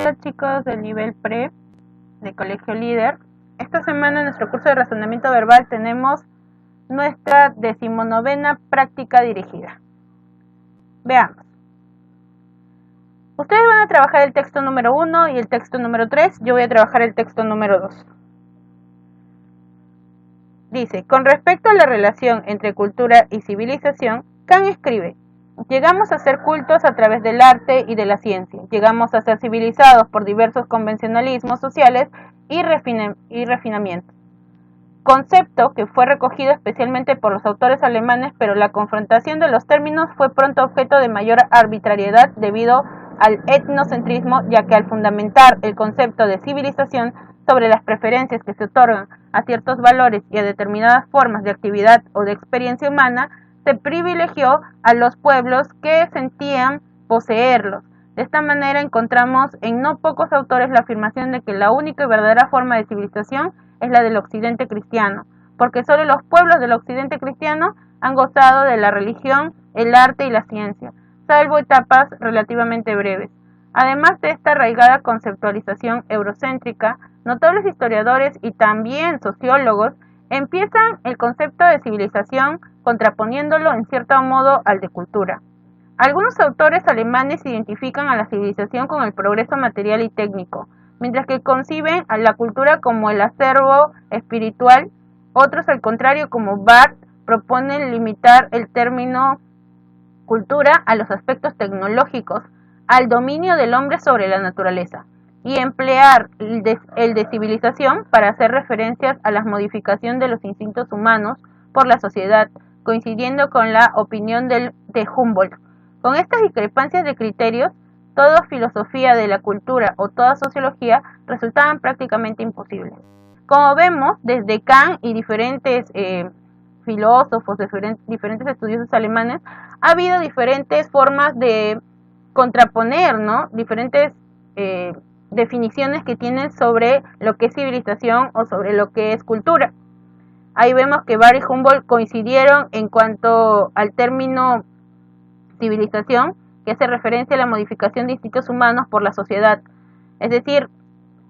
Hola chicos del nivel pre de Colegio Líder. Esta semana en nuestro curso de razonamiento verbal tenemos nuestra 19ª práctica dirigida. Veamos. Ustedes van a trabajar el texto número 1 y el texto número 3. Yo voy a trabajar el texto número 2. Dice, con respecto a la relación entre cultura y civilización, Kant escribe: llegamos a ser cultos a través del arte y de la ciencia. Llegamos a ser civilizados por diversos convencionalismos sociales y refinamientos. Concepto que fue recogido especialmente por los autores alemanes, pero la confrontación de los términos fue pronto objeto de mayor arbitrariedad debido al etnocentrismo, ya que al fundamentar el concepto de civilización sobre las preferencias que se otorgan a ciertos valores y a determinadas formas de actividad o de experiencia humana, se privilegió a los pueblos que sentían poseerlos. De esta manera encontramos en no pocos autores la afirmación de que la única y verdadera forma de civilización es la del occidente cristiano, porque solo los pueblos del occidente cristiano han gozado de la religión, el arte y la ciencia, salvo etapas relativamente breves. Además de esta arraigada conceptualización eurocéntrica, notables historiadores y también sociólogos empiezan el concepto de civilización contraponiéndolo en cierto modo al de cultura. Algunos autores alemanes identifican a la civilización con el progreso material y técnico, mientras que conciben a la cultura como el acervo espiritual. Otros, al contrario, como Barth, proponen limitar el término cultura a los aspectos tecnológicos, al dominio del hombre sobre la naturaleza, y emplear el de civilización para hacer referencias a la modificación de los instintos humanos por la sociedad, coincidiendo con la opinión de Humboldt. Con estas discrepancias de criterios, toda filosofía de la cultura o toda sociología resultaban prácticamente imposibles. Como vemos, desde Kant y diferentes filósofos, diferentes estudiosos alemanes, ha habido diferentes formas de contraponer, ¿no? Diferentes definiciones que tienen sobre lo que es civilización o sobre lo que es cultura. Ahí vemos que Barth y Humboldt coincidieron en cuanto al término civilización, que hace referencia a la modificación de instintos humanos por la sociedad. Es decir,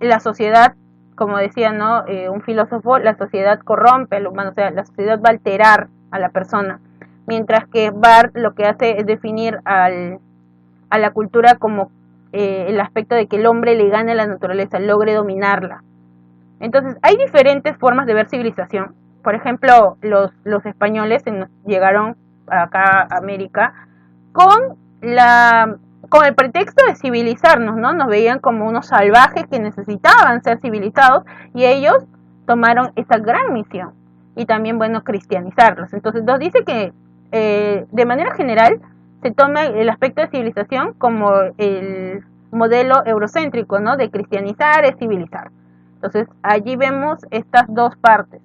la sociedad, como decía, ¿no? Un filósofo, la sociedad corrompe al humano, o sea, la sociedad va a alterar a la persona. Mientras que Barth lo que hace es definir a la cultura como el aspecto de que el hombre le gane a la naturaleza, logre dominarla. Entonces, hay diferentes formas de ver civilización. Por ejemplo, los españoles llegaron acá a América con el pretexto de civilizarnos, ¿no? Nos veían como unos salvajes que necesitaban ser civilizados y ellos tomaron esa gran misión y también, bueno, cristianizarlos. Entonces nos dice que de manera general se toma el aspecto de civilización como el modelo eurocéntrico, ¿no? De cristianizar es civilizar. Entonces allí vemos estas dos partes.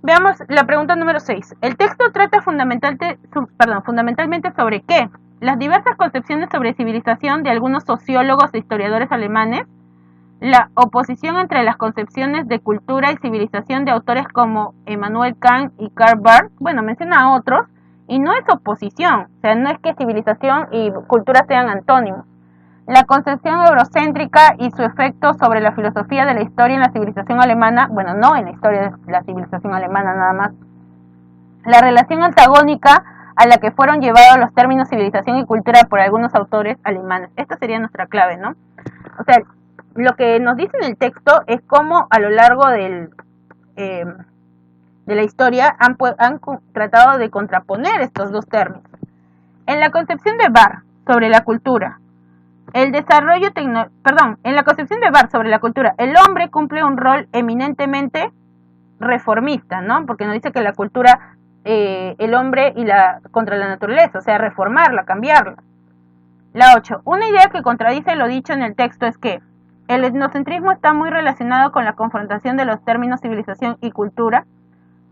Veamos la pregunta número 6. El texto trata fundamentalmente sobre ¿qué? Las diversas concepciones sobre civilización de algunos sociólogos e historiadores alemanes, la oposición entre las concepciones de cultura y civilización de autores como Immanuel Kant y Karl Barth, bueno, menciona a otros, y no es oposición, o sea, no es que civilización y cultura sean antónimos. La concepción eurocéntrica y su efecto sobre la filosofía de la historia en la civilización alemana, bueno, no en la historia de la civilización alemana nada más. La relación antagónica a la que fueron llevados los términos civilización y cultura por algunos autores alemanes. Esta sería nuestra clave, ¿no? O sea, lo que nos dice en el texto es cómo a lo largo de la historia han tratado de contraponer estos dos términos. En la concepción de Barth sobre la cultura, en la concepción de Barth sobre la cultura, el hombre cumple un rol eminentemente reformista, ¿no? Porque nos dice que la cultura, el hombre contra la naturaleza, o sea, reformarla, cambiarla. La 8. Una idea que contradice lo dicho en el texto es que el etnocentrismo está muy relacionado con la confrontación de los términos civilización y cultura.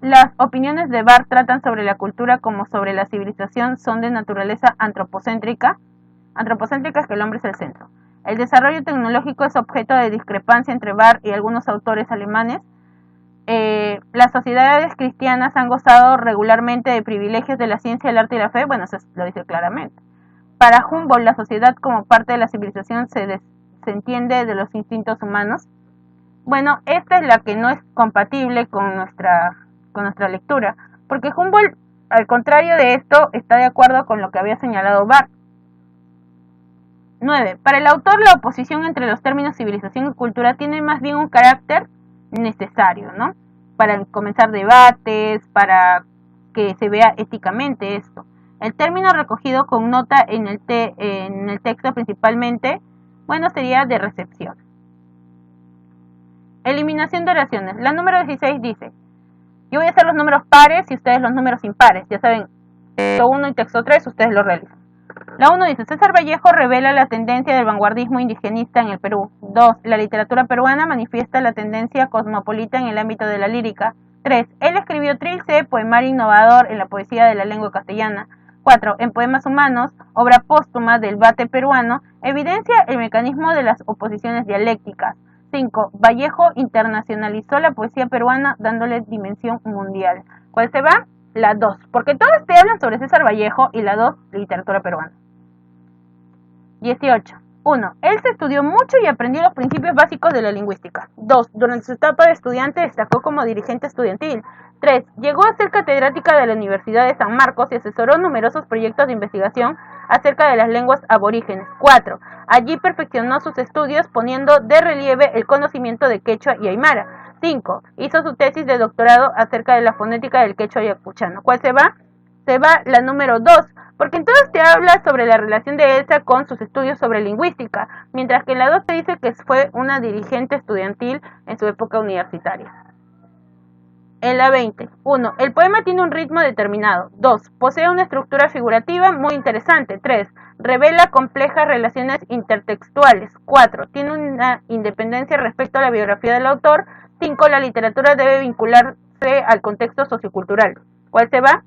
Las opiniones de Barth tratan sobre la cultura como sobre la civilización son de naturaleza antropocéntrica. Antropocéntrica es que el hombre es el centro. El desarrollo tecnológico es objeto de discrepancia entre Barth y algunos autores alemanes. Las sociedades cristianas han gozado regularmente de privilegios de la ciencia, el arte y la fe. Bueno, eso lo dice claramente. Para Humboldt, la sociedad como parte de la civilización se se entiende de los instintos humanos. Bueno, esta es la que no es compatible con nuestra lectura, porque Humboldt, al contrario de esto, está de acuerdo con lo que había señalado Barthes. 9. Para el autor, la oposición entre los términos civilización y cultura tiene más bien un carácter necesario, ¿no? Para comenzar debates, para que se vea éticamente esto. El término recogido con nota en el texto principalmente, bueno, sería de recepción. Eliminación de oraciones. La número 16 dice, yo voy a hacer los números pares y ustedes los números impares. Ya saben, texto 1 y texto 3, ustedes lo realizan. La 1 dice, César Vallejo revela la tendencia del vanguardismo indigenista en el Perú. 2. La literatura peruana manifiesta la tendencia cosmopolita en el ámbito de la lírica. 3. Él escribió Trilce, poemario innovador en la poesía de la lengua castellana. 4. En Poemas Humanos, obra póstuma del Bate peruano, evidencia el mecanismo de las oposiciones dialécticas. 5. Vallejo internacionalizó la poesía peruana dándole dimensión mundial. ¿Cuál se va? La 2, porque todos te hablan sobre César Vallejo y la 2, literatura peruana. 18. 1. Él se estudió mucho y aprendió los principios básicos de la lingüística. 2. Durante su etapa de estudiante destacó como dirigente estudiantil. 3. Llegó a ser catedrática de la Universidad de San Marcos y asesoró numerosos proyectos de investigación acerca de las lenguas aborígenes. 4. Allí perfeccionó sus estudios poniendo de relieve el conocimiento de quechua y aymara. 5. Hizo su tesis de doctorado acerca de la fonética del quechua ayacuchano. ¿Cuál se va? Se va la número 2, porque entonces te habla sobre la relación de Elsa con sus estudios sobre lingüística, mientras que en la 2 te dice que fue una dirigente estudiantil en su época universitaria. En la 20. 1. El poema tiene un ritmo determinado. 2. Posee una estructura figurativa muy interesante. 3. Revela complejas relaciones intertextuales. 4. Tiene una independencia respecto a la biografía del autor. 5. La literatura debe vincularse al contexto sociocultural. ¿Cuál se va?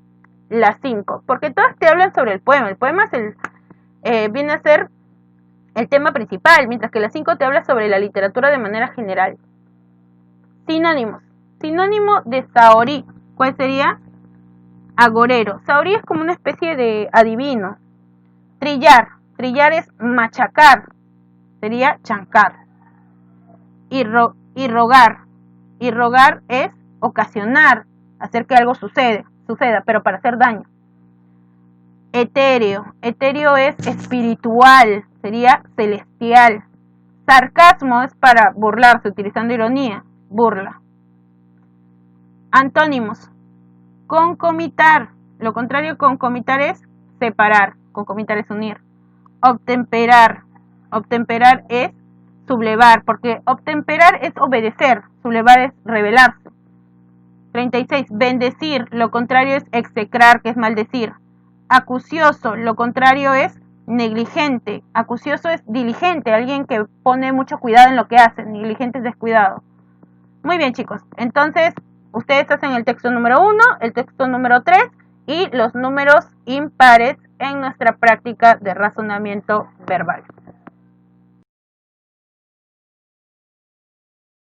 La 5. Porque todas te hablan sobre el poema. El poema es viene a ser el tema principal, mientras que la 5 te habla sobre la literatura de manera general. Sinónimos. Sinónimo de saorí. ¿Cuál sería? Agorero. Saorí es como una especie de adivino. Trillar. Trillar es machacar. Sería chancar. Y rogar. Y rogar es ocasionar, hacer que algo suceda, pero para hacer daño. Etéreo. Etéreo es espiritual. Sería celestial. Sarcasmo es para burlarse, utilizando ironía. Burla. Antónimos. Concomitar. Lo contrario de concomitar es separar. Concomitar es unir. Obtemperar. Obtemperar es sublevar, porque obtemperar es obedecer, sublevar es rebelarse. 36. Bendecir. Lo contrario es execrar, que es maldecir. Acucioso. Lo contrario es negligente. Acucioso es diligente, alguien que pone mucho cuidado en lo que hace. Negligente es descuidado. Muy bien, chicos. Entonces, ustedes hacen el texto número 1, el texto número 3 y los números impares en nuestra práctica de razonamiento verbal.